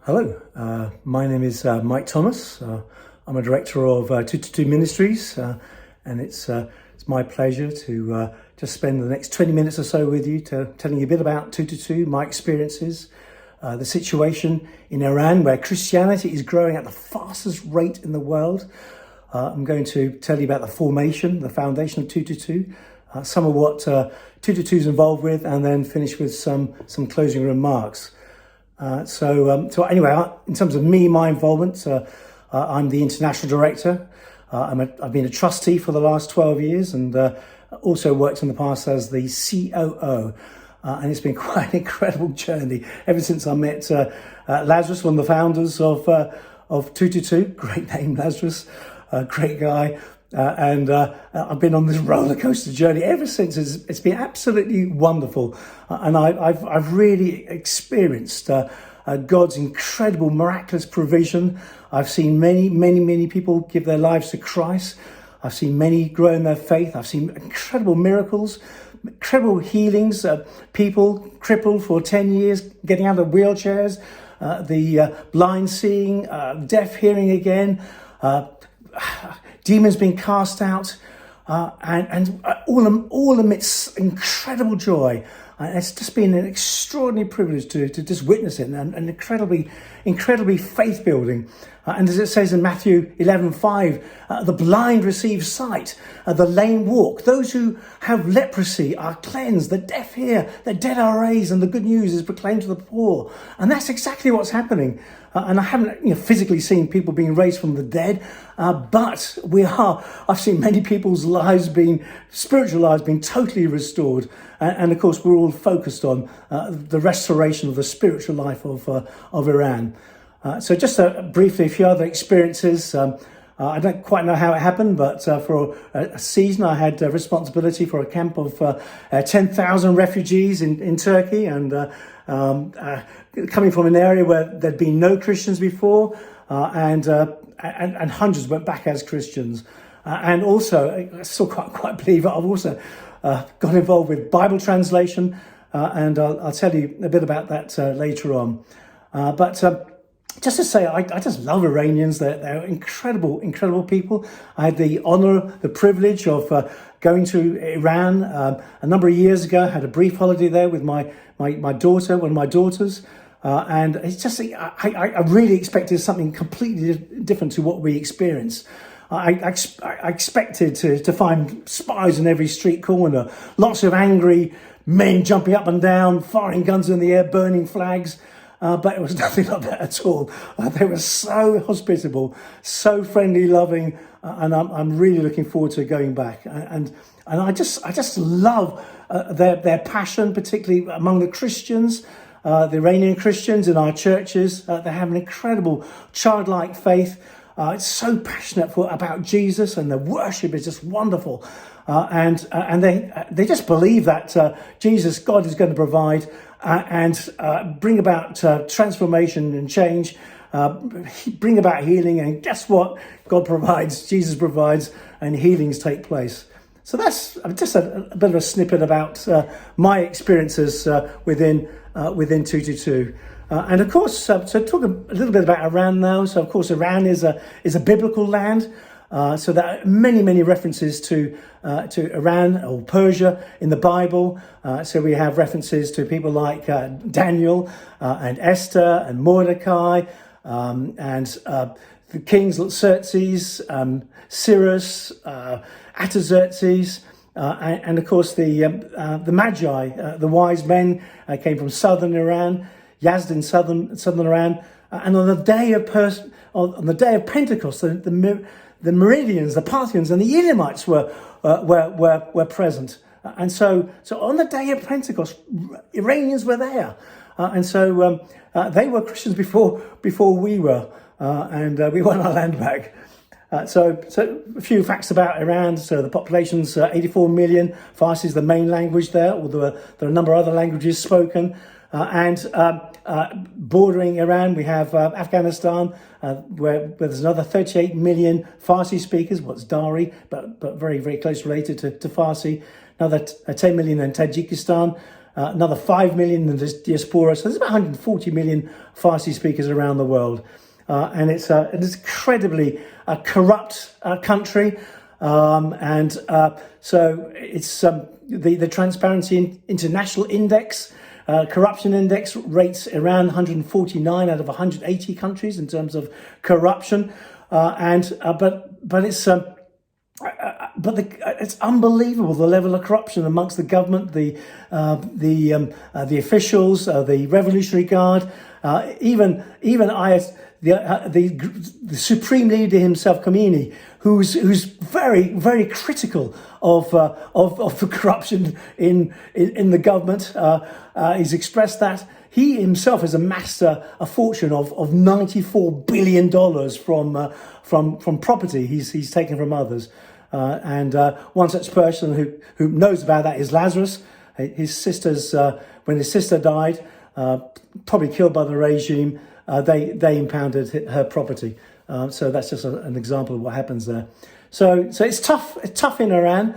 Hello, my name is Mike Thomas. I'm a director of 222 Ministries, and it's my pleasure to just spend the next 20 minutes or so with you, telling you a bit about 222, my experiences, the situation in Iran, where Christianity is growing at the fastest rate in the world. I'm going to tell you about the formation, the foundation of 222, some of what 222 is involved with, and then finish with some closing remarks. So anyway, in terms of me, my involvement, I'm the international director. I've been a trustee for the last 12 years and also worked in the past as the COO. And it's been quite an incredible journey ever since I met Lazarus, one of the founders of 222. Great name, Lazarus. Great guy. And I've been on this roller coaster journey ever since. It's been absolutely wonderful, and I've really experienced God's incredible, miraculous provision. I've seen many people give their lives to Christ. I've seen many grow in their faith. I've seen incredible miracles, incredible healings. People crippled for 10 years getting out of wheelchairs. The blind seeing, deaf hearing again. Demons being cast out, and all amidst incredible joy. It's just been an extraordinary privilege to just witness it, and incredibly faith building. And as it says in Matthew 11:5, the blind receive sight, the lame walk. Those who have leprosy are cleansed. The deaf hear, the dead are raised, and the good news is proclaimed to the poor. And that's exactly what's happening. And I haven't physically seen people being raised from the dead, but I've seen many people's spiritual lives being totally restored. And of course, we're all focused on the restoration of the spiritual life of Iran. So just briefly, a few other experiences. I don't quite know how it happened, but for a season I had responsibility for a camp of 10,000 refugees in Turkey, and coming from an area where there'd been no Christians before, and hundreds went back as Christians. And also, I still can't quite believe it, I've also got involved with Bible translation, and I'll tell you a bit about that later on. But just to say, I just love Iranians. They're incredible people. I had the honor, the privilege of going to Iran a number of years ago. I had a brief holiday there with my daughter, one of my daughters. And it's just, I really expected something completely different to what we experienced. I expected to find spies in every street corner, lots of angry men jumping up and down, firing guns in the air, burning flags. But it was nothing like that at all. They were so hospitable, so friendly, loving, and I'm really looking forward to going back. And I just love their passion, particularly among the Christians, the Iranian Christians in our churches. They have an incredible childlike faith. It's so passionate about Jesus, and the worship is just wonderful. And they just believe that Jesus, God, is going to provide and bring about transformation and change, bring about healing. And guess what? God provides, Jesus provides, and healings take place. So that's just a bit of a snippet about my experiences within 222. And of course, so talk a little bit about Iran now. So of course, Iran is a biblical land. So there are many references to Iran or Persia in the Bible. So we have references to people like Daniel and Esther and Mordecai and the kings Xerxes, Cyrus, Artaxerxes, and of course the Magi, the wise men, came from southern Iran, Yazd in southern Iran, and on the day of Pentecost, the Meridians, the Parthians, and the Elamites were present, and so on the day of Pentecost, Iranians were there, and so they were Christians before we were, and we won our land back. So a few facts about Iran. So the population's 84 million. Farsi is the main language there, although there are a number of other languages spoken. And bordering Iran, we have Afghanistan, where there's another 38 million Farsi speakers. What's Dari, but very close related to Farsi. Another 10 million in Tajikistan, another 5 million in the diaspora. So there's about 140 million Farsi speakers around the world. And it's an incredibly corrupt country. So it's the Transparency International Index, corruption index rates Iran 149 out of 180 countries in terms of corruption. It's unbelievable the level of corruption amongst the government, the officials, the Revolutionary Guard, even the supreme leader himself, Khomeini, who's very, very critical of the corruption in the government. He's expressed that. He himself has amassed a fortune of $94 billion from property he's taken from others. One such person who knows about that is Lazarus. His sisters, when his sister died, probably killed by the regime, they impounded her property. So that's just an example of what happens there. So it's tough. It's tough in Iran.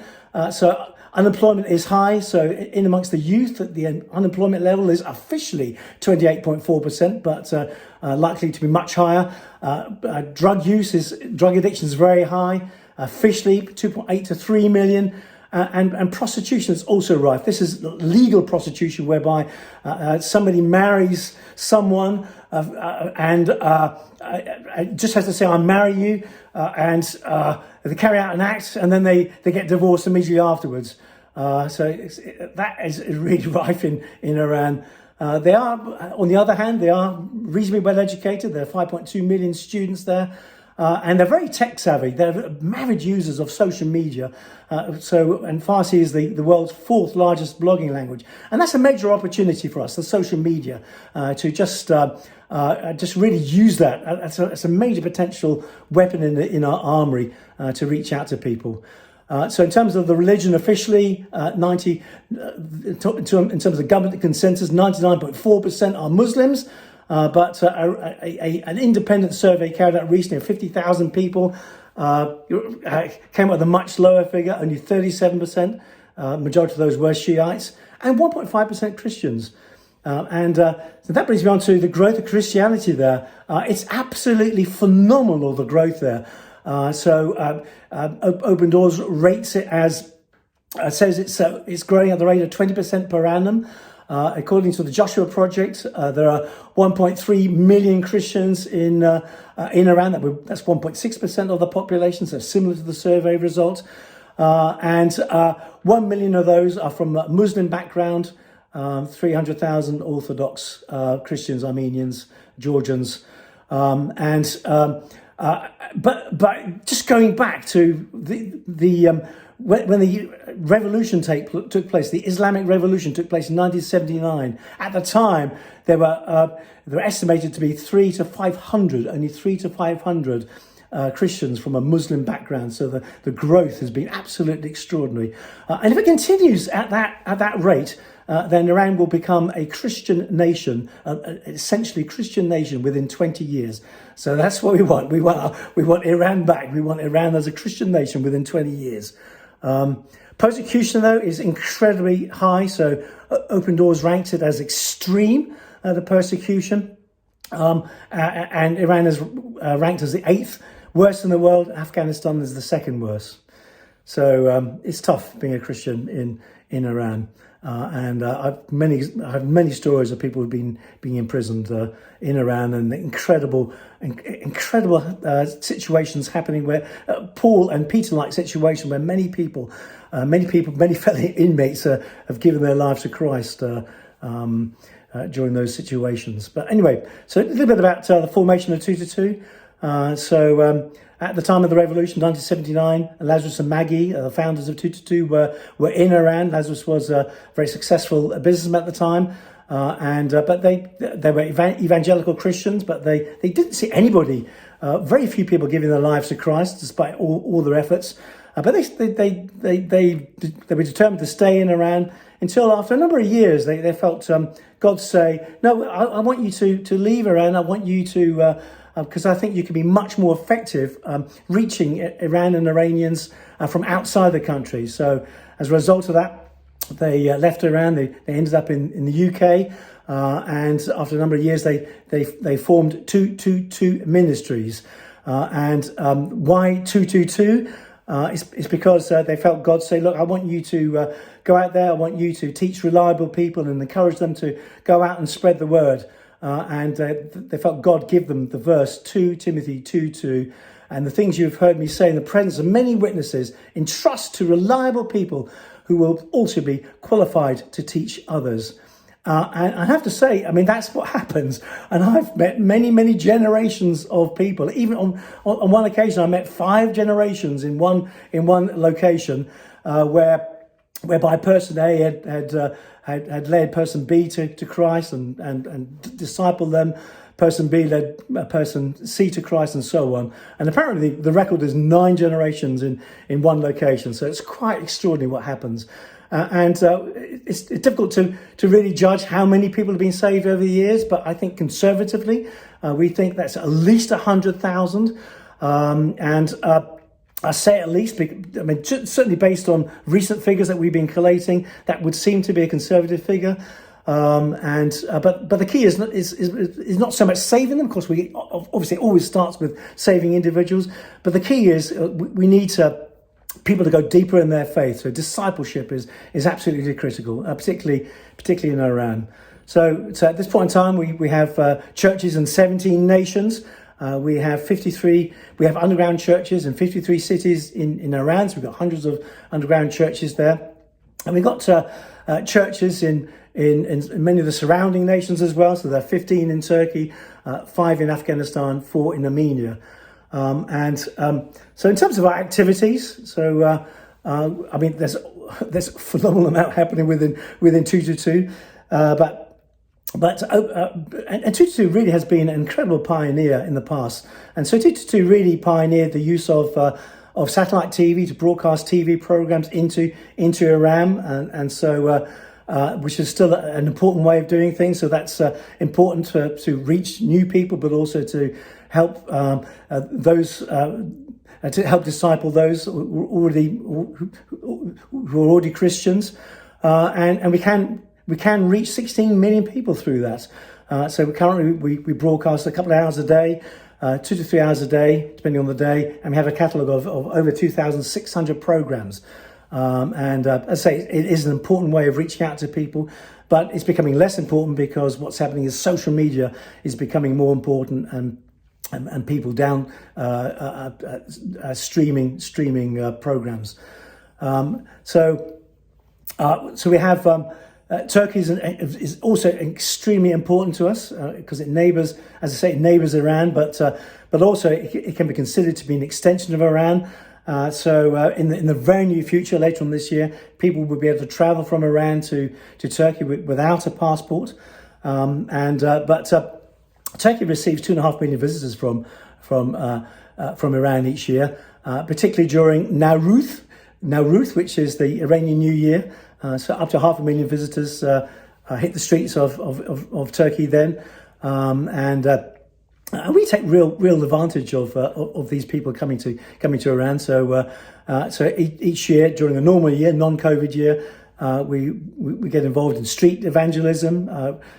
So unemployment is high. So in amongst the youth, the unemployment level is officially 28.4%, but likely to be much higher. Drug addiction is very high. Officially 2.8 to 3 million. And prostitution is also rife. This is legal prostitution, whereby somebody marries someone and just has to say, "I marry you," and they carry out an act, and then they get divorced immediately afterwards. That is really rife in Iran. They are, on the other hand, they are reasonably well educated. There are 5.2 million students there. And they're very tech savvy. They're avid users of social media. And Farsi is the world's fourth largest blogging language. And that's a major opportunity for us, the social media, to just really use that. It's a major potential weapon in our armory to reach out to people. So in terms of the religion, officially, in terms of the government consensus, 99.4% are Muslims. But an independent survey carried out recently of 50,000 people came up with a much lower figure, only 37%. Majority of those were Shiites, and 1.5% Christians. So that brings me on to the growth of Christianity there. It's absolutely phenomenal, the growth there. Open Doors rates it as, says it's growing at the rate of 20% per annum. According to the Joshua Project, there are 1.3 million Christians in Iran. That's 1.6% of the population, so similar to the survey result. 1 million of those are from Muslim background, 300,000 Orthodox Christians, Armenians, Georgians. But just going back to when the revolution took place, the Islamic Revolution took place in 1979. At the time, there were estimated to be 300 to 500 Christians from a Muslim background. So the growth has been absolutely extraordinary. And if it continues at that rate, then Iran will become a Christian nation, essentially Christian nation within 20 years. So that's what we want. We want Iran back. We want Iran as a Christian nation within 20 years. Persecution, though, is incredibly high. So Open Doors ranks it as extreme, the persecution. And Iran is ranked as the 8th worst in the world. Afghanistan is the 2nd worst. So it's tough being a Christian in Iran. I have many stories of people who've been being imprisoned in Iran, and incredible situations happening where Paul and Peter-like situation where many fellow inmates have given their lives to Christ during those situations. But anyway, so a little bit about the formation of 2 to 2. At the time of the revolution, 1979, Lazarus and Maggie, the founders of 2 to 2, were in Iran. Lazarus was a very successful businessman at the time, but they were evangelical Christians, but they didn't see anybody, very few people giving their lives to Christ, despite all their efforts. But they were determined to stay in Iran until after a number of years, they felt God say, "No, I want you to leave Iran. I want you to." Because I think you can be much more effective reaching Iran and Iranians from outside the country. So as a result of that, they left Iran. They ended up in the UK, and after a number of years, they formed two ministries. And why 222? It's because they felt God say, look, I want you to go out there. I want you to teach reliable people and encourage them to go out and spread the word. And they felt God give them the verse 2 Timothy 2:2. And the things you've heard me say in the presence of many witnesses, entrust to reliable people who will also be qualified to teach others. And I have to say, I mean, that's what happens. And I've met many generations of people. Even on one occasion, I met 5 generations in one location, whereby person A had led person B to Christ and discipled them. Person B led person C to Christ, and so on. And apparently the record is 9 generations in one location. So it's quite extraordinary what happens. It's difficult to really judge how many people have been saved over the years, but I think conservatively, we think that's at least 100,000. I say at least, I mean, certainly based on recent figures that we've been collating, that would seem to be a conservative figure. But the key is not so much saving them. Of course, we obviously it always starts with saving individuals, but the key is we need people to go deeper in their faith. So discipleship is absolutely critical, particularly in Iran. So at this point in time, we have churches in 17 nations. We have 53. We have underground churches in 53 cities in Iran. So we've got hundreds of underground churches there, and we've got churches in many of the surrounding nations as well. So there are 15 in Turkey, 5 in Afghanistan, 4 in Armenia. So in terms of our activities, I mean, there's a phenomenal amount happening within 222, and 222 really has been an incredible pioneer in the past. And so 222 really pioneered the use of satellite TV to broadcast TV programs into Iran, which is still an important way of doing things. So that's important to reach new people, but also to help those to help disciple those who are already Christians, and we can reach 16 million people through that. So we broadcast a couple of hours a day, 2 to 3 hours a day, depending on the day, and we have a catalogue of over 2,600 programs. As I say, it is an important way of reaching out to people, but it's becoming less important because what's happening is social media is becoming more important, and people down streaming programs. So we have Turkey is also extremely important to us because it neighbours, as I say, it neighbours Iran, but also it can be considered to be an extension of Iran. So in the very near future, later on this year, people will be able to travel from Iran to Turkey without a passport. But Turkey receives 2.5 million visitors from Iran each year, particularly during Nowruz, which is the Iranian New Year. So up to 500,000 visitors hit the streets of Turkey then, and we take real advantage of these people coming to Iran. So each year during a normal year, non-COVID year, we get involved in street evangelism,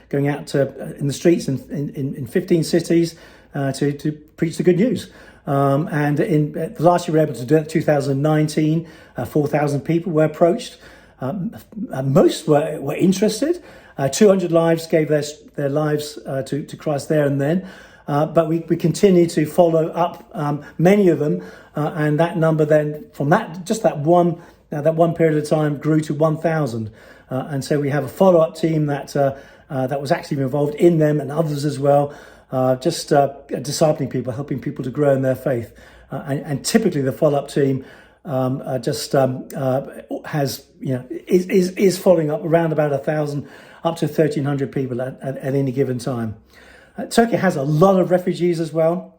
going out in the streets in 15 cities to preach the good news. And in the last year we were able to do it. 2019, 4,000 people were approached. Most were interested. 200 lives gave their lives to Christ there and then. But we continue to follow up many of them, and that number then from that one period of time grew to 1,000, and so we have a follow-up team that was actually involved in them and others as well, just discipling people, helping people to grow in their faith, and typically the follow-up team has is following up around about 1,000 up to 1,300 people at any given time. Turkey has a lot of refugees as well.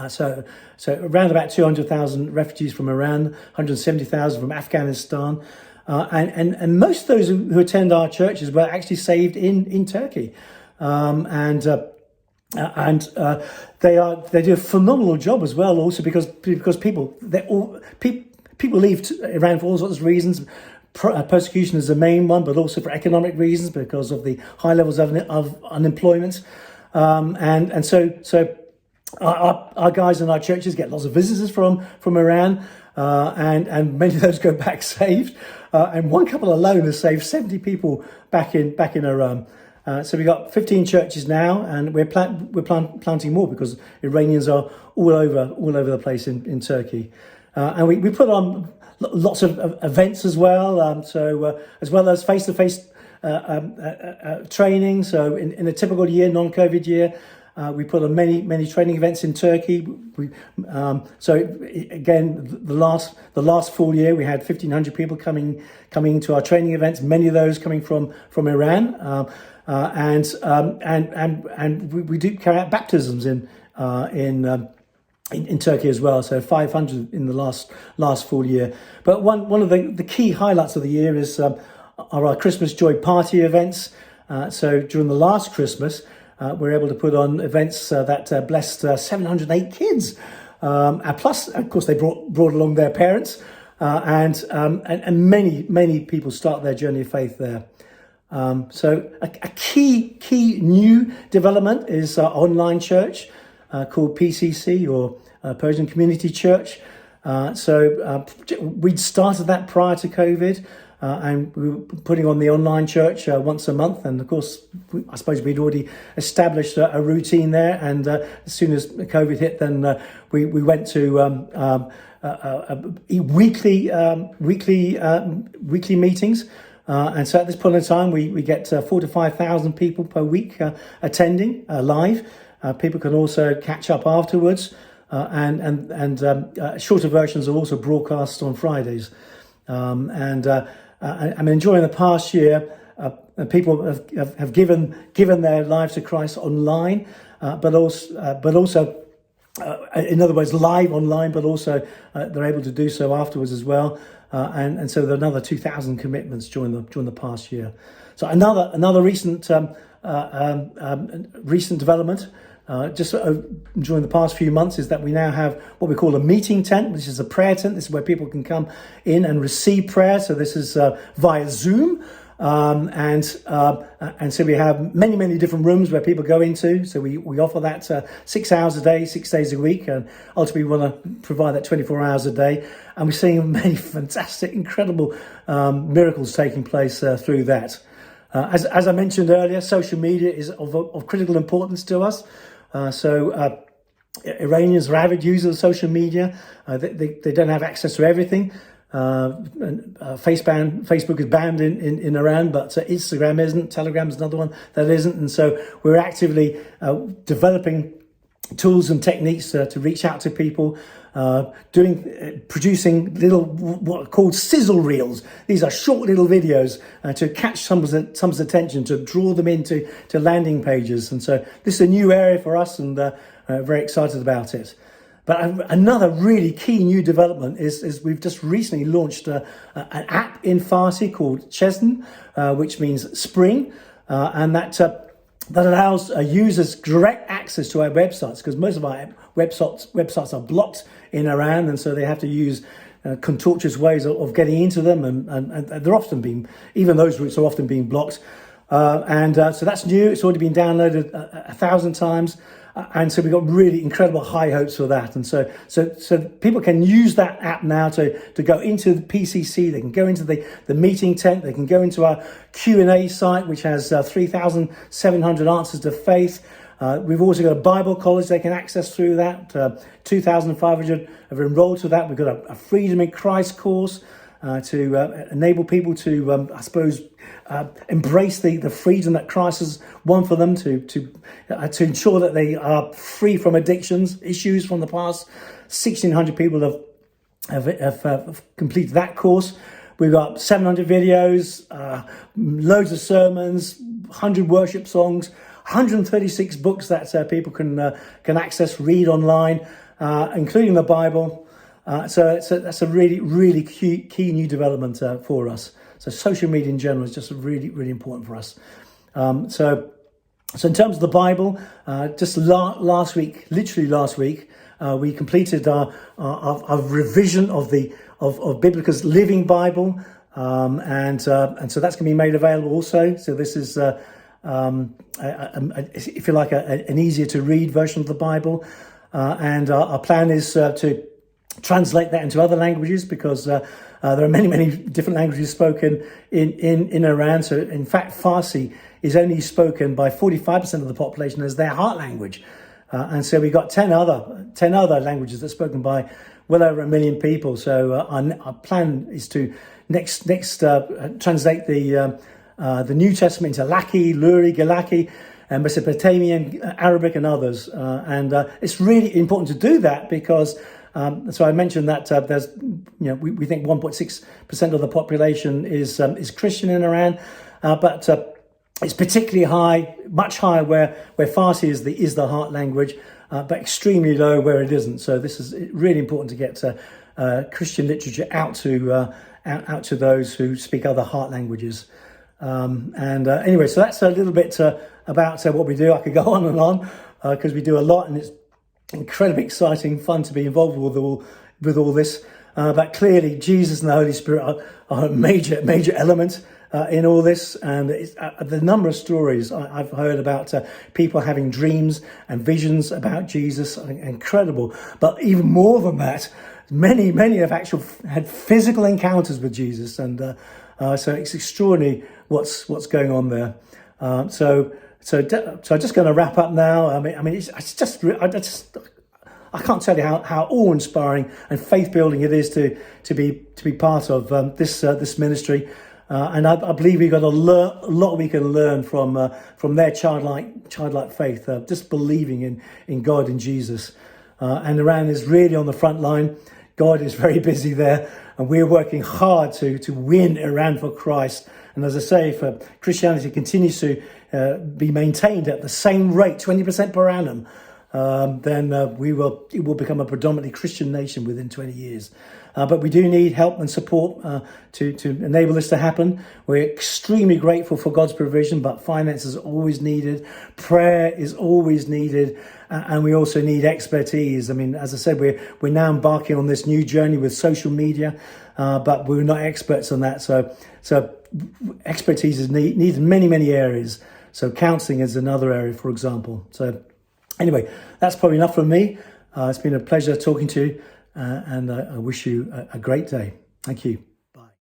So around about 200,000 refugees from Iran, 170,000 from Afghanistan. And most of those who attend our churches were actually saved in Turkey. They do a phenomenal job as well, also because people leave Iran for all sorts of reasons. persecution is the main one, but also for economic reasons because of the high levels of unemployment. And so our guys in our churches get lots of visitors from Iran, and many of those go back saved. And one couple alone has saved 70 people back in Iran. So we've got 15 churches now, and we're planting more because Iranians are all over the place in Turkey. And we put on lots of events as well. As well as face-to-face training. So in a typical year, non-COVID year, we put on many training events in Turkey. So again, the last full year, we had 1,500 people coming into our training events. Many of those coming from Iran, and we do carry out baptisms in Turkey as well. So 500 in the last full year. But one of the key highlights of the year is our Christmas Joy Party events. So during the last Christmas, we're able to put on events that blessed 708 kids. Plus, of course, they brought along their parents, and many people start their journey of faith there. So a key new development is our online church called PCC, or Persian Community Church. So we'd started that prior to COVID. And we were putting on the online church once a month. And of course, I suppose we'd already established a routine there. And as soon as COVID hit, then we went to weekly meetings. And so at this point in time, we get 4,000 to 5,000 people per week attending live. People can also catch up afterwards. And shorter versions are also broadcast on Fridays. I'm enjoying the past year. People have given their lives to Christ online, but also, in other words, live online. But also, they're able to do so afterwards as well. And so there are another 2,000 commitments during the past year. So another recent development. During the past few months is that we now have what we call a meeting tent, which is a prayer tent. This is where people can come in and receive prayer. So this is via Zoom. And so we have many different rooms where people go into. So we offer that 6 hours a day, 6 days a week. And ultimately we want to provide that 24 hours a day. And we're seeing many fantastic, incredible miracles taking place through that. As I mentioned earlier, social media is of critical importance to us. Iranians are avid users of social media. They don't have access to everything. Facebook is banned in Iran, but Instagram isn't. Telegram is another one that isn't. And so we're actively developing tools and techniques to reach out to people, producing little what are called sizzle reels. These are short little videos to catch someone's attention, to draw them into landing pages. And so this is a new area for us, and very excited about it. But another really key new development is we've just recently launched an app in Farsi called Chesn, which means spring, and that allows users direct access to our websites, because most of our websites are blocked in Iran, and so they have to use contortuous ways of getting into them, and they're often even those routes are often being blocked. So that's new. It's already been downloaded 1,000 times. And so we've got really incredible high hopes for that. And so people can use that app now to go into the PCC. They can go into the meeting tent. They can go into our Q&A site, which has 3,700 answers to faith. We've also got a Bible college they can access through that. 2,500 have enrolled to that. We've got a Freedom in Christ course to enable people to, embrace the freedom that Christ has won for them, to ensure that they are free from addictions, issues from the past. 1,600 people have completed that course. We've got 700 videos, loads of sermons, 100 worship songs, 136 books that people can access, read online, including the Bible. So that's a really key new development for us. So social media in general is just really important for us. So in terms of the Bible, just last week, we completed our revision of Biblical's Living Bible. And so that's going to be made available also. So this is, if you like, an easier to read version of the Bible. And our plan is to translate that into other languages, because there are many different languages spoken in Iran. So in fact, Farsi is only spoken by 45% of the population as their heart language. And so we've got 10 other languages that are spoken by well over 1 million people. So our plan is to next translate the New Testament into Laki, Luri, Galaki, and Mesopotamian, Arabic, and others. And it's really important to do that because, so I mentioned that there's, we think 1.6% of the population is Christian in Iran, but it's particularly high, much higher where Farsi is the heart language, but extremely low where it isn't. So this is really important to get Christian literature out to those who speak other heart languages. Anyway, so that's a little bit about what we do. I could go on and on because we do a lot, and it's incredibly exciting, fun to be involved with all this. But clearly, Jesus and the Holy Spirit are a major element in all this. And it's, the number of stories I've heard about people having dreams and visions about Jesus are incredible. But even more than that, many have actually had physical encounters with Jesus, and so it's extraordinary what's going on there. So I'm just going to wrap up now. I mean, it's just I can't tell you how awe-inspiring and faith-building it is to be part of this ministry. And I believe we've got a lot we can learn from their childlike faith, just believing in God and Jesus. And Iran is really on the front line. God is very busy there, and we're working hard to win Iran for Christ. And as I say, if Christianity continues to be maintained at the same rate, 20% per annum, then it will become a predominantly Christian nation within 20 years. But we do need help and support to enable this to happen. We're extremely grateful for God's provision, but finance is always needed. Prayer is always needed. And we also need expertise. I mean, as I said, we're now embarking on this new journey with social media, but we're not experts on that. So expertise is needed in many areas. So counselling is another area, for example. So anyway, that's probably enough from me. It's been a pleasure talking to you, and I wish you a great day. Thank you.